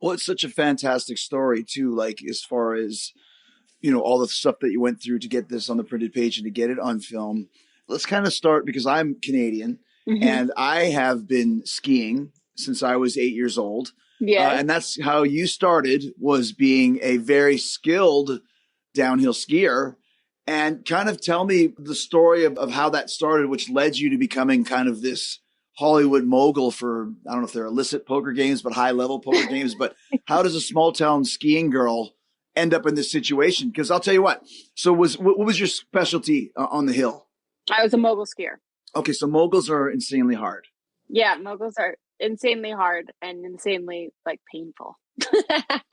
Well, it's such a fantastic story too. Like as far as all the stuff that you went through to get this on the printed page and to get it on film. Let's kind of start because I'm Canadian Hmm. and I have been skiing since I was 8 years old. Yes. And that's how you started, was being a very skilled downhill skier. And kind of tell me the story of how that started, which led you to becoming kind of this Hollywood mogul for, I don't know if they're illicit poker games, but high level poker games. But how does a small town skiing girl end up in this situation? Because I'll tell you what. So what was your specialty on the hill? I was a mogul skier. Okay, so moguls are insanely hard. Yeah, moguls are insanely hard and insanely like painful.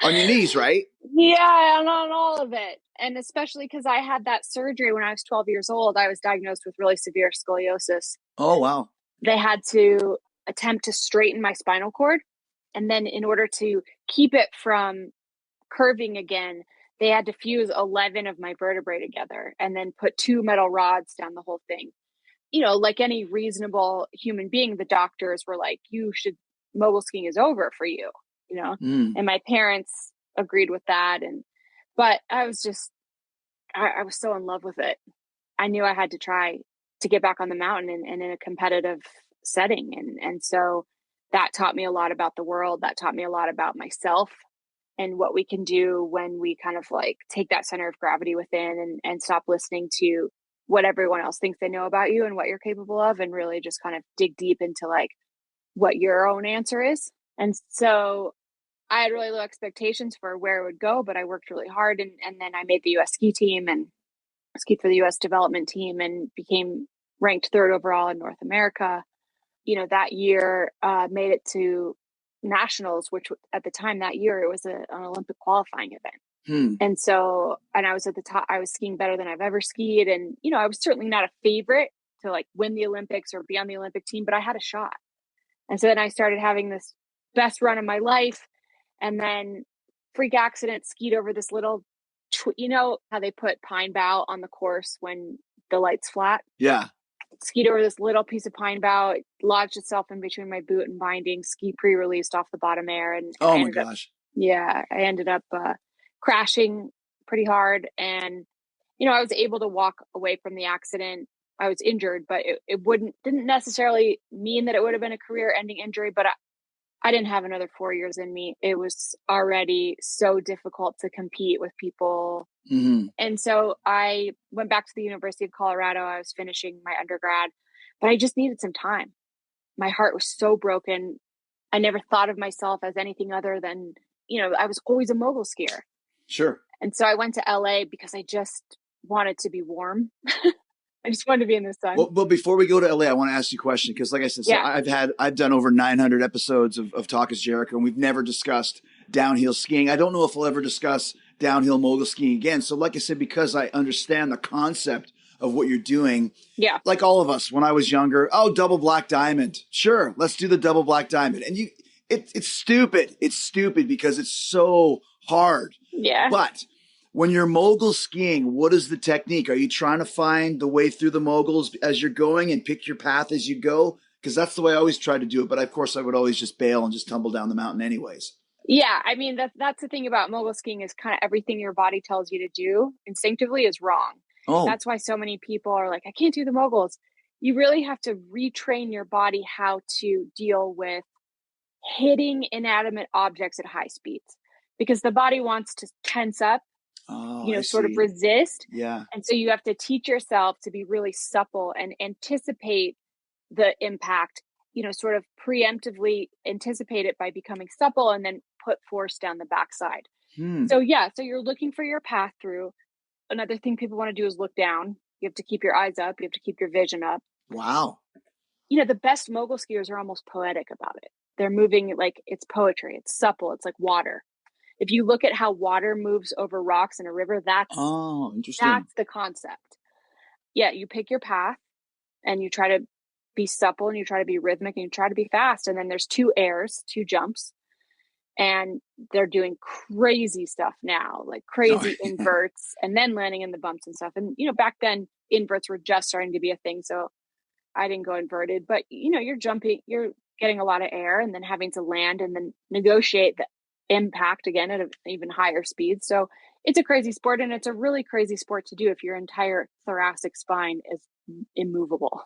On your knees, right? Yeah, and on all of it. And especially because I had that surgery when I was 12 years old, I was diagnosed with really severe scoliosis. Oh, wow. They had to attempt to straighten my spinal cord. And then, in order to keep it from curving again, they had to fuse 11 of my vertebrae together and then put two metal rods down the whole thing. Like any reasonable human being, the doctors were like, you should, mogul skiing is over for you, you know? Mm. And my parents agreed with that. But I was I was so in love with it. I knew I had to try to get back on the mountain and in a competitive setting. And so that taught me a lot about the world. That taught me a lot about myself and what we can do when we kind of like take that center of gravity within and stop listening to what everyone else thinks they know about you and what you're capable of, and really just kind of dig deep into like what your own answer is. And so I had really low expectations for where it would go, but I worked really hard, and then I made the US ski team and skied for the US development team and became ranked third overall in North America. That year, made it to nationals, which at the time that year, it was an Olympic qualifying event. Hmm. And so, and I was at the top, I was skiing better than I've ever skied. And, I was certainly not a favorite to like win the Olympics or be on the Olympic team, but I had a shot. And so then I started having this best run of my life. And then freak accident, skied over this little, how they put pine bough on the course when the light's flat? Yeah. Skied over this little piece of pine bough. It lodged itself in between my boot and binding. Ski pre-released off the bottom air, and Oh I my ended up, gosh. yeah, I ended up crashing pretty hard. And I was able to walk away from the accident. I was injured, but it didn't necessarily mean that it would have been a career-ending injury. But I didn't have another 4 years in me. It was already so difficult to compete with people. Hmm. And so I went back to the University of Colorado. I was finishing my undergrad, but I just needed some time. My heart was so broken. I never thought of myself as anything other than, I was always a mogul skier. Sure. And so I went to LA because I just wanted to be warm. I just wanted to be in the sun. Well, but before we go to LA, I want to ask you a question because, like I said, so Yeah. I've done over 900 episodes of Talk is Jericho, and we've never discussed downhill skiing. I don't know if we'll ever discuss downhill mogul skiing again. So, like I said, because I understand the concept of what you're doing, Yeah. like all of us when I was younger, oh, double black diamond, sure, let's do the double black diamond, and it's stupid. It's stupid because it's so hard, Yeah. but when you're mogul skiing, what is the technique? Are you trying to find the way through the moguls as you're going and pick your path as you go? Because that's the way I always try to do it. But of course, I would always just bail and just tumble down the mountain anyways. Yeah. I mean, that's the thing about mogul skiing is kind of everything your body tells you to do instinctively is wrong. Oh, That's why so many people are like, I can't do the moguls. You really have to retrain your body how to deal with hitting inanimate objects at high speeds, because the body wants to tense up, oh, I sort of see. resist. Yeah. And so you have to teach yourself to be really supple and anticipate the impact, sort of preemptively anticipate it by becoming supple and then put force down the backside. Hmm. So, yeah, so you're looking for your path through. Another thing people want to do is look down. You have to keep your eyes up, you have to keep your vision up. Wow. The best mogul skiers are almost poetic about it. They're moving like it's poetry, it's supple, it's like water. If you look at how water moves over rocks in a river, Oh, interesting. that's the concept. Yeah, you pick your path and you try to be supple and you try to be rhythmic and you try to be fast. And then there's two airs, two jumps, and they're doing crazy stuff now, like Oh, crazy inverts and then landing in the bumps and stuff. And, back then inverts were just starting to be a thing. So I didn't go inverted, but you're jumping, you're getting a lot of air and then having to land and then negotiate impact again at an even higher speed. So it's a crazy sport, and it's a really crazy sport to do if your entire thoracic spine is immovable.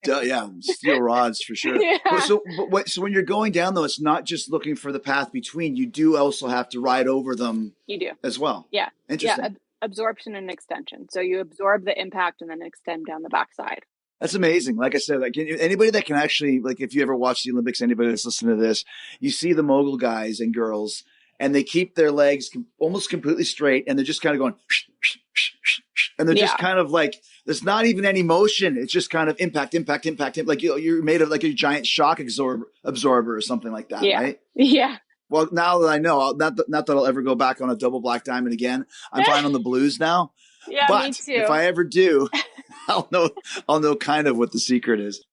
Yeah, steel rods for sure. Yeah. So when you're going down though, it's not just looking for the path between. You do also have to ride over them. You do as well. Yeah. Interesting. Yeah. Absorption and extension. So you absorb the impact and then extend down the backside. That's amazing. Like I said, like anybody that can actually, like if you ever watch the Olympics, anybody that's listening to this, you see the mogul guys and girls, and they keep their legs almost completely straight, and they're just kind of going, and they're just kind of like, there's not even any motion. It's just kind of impact. Like you're made of like a giant shock absorber or something like that, right? Yeah. Well, now that I know, not that I'll ever go back on a double black diamond again. I'm fine on the blues now. Yeah, but me too. If I ever do, I'll know kind of what the secret is.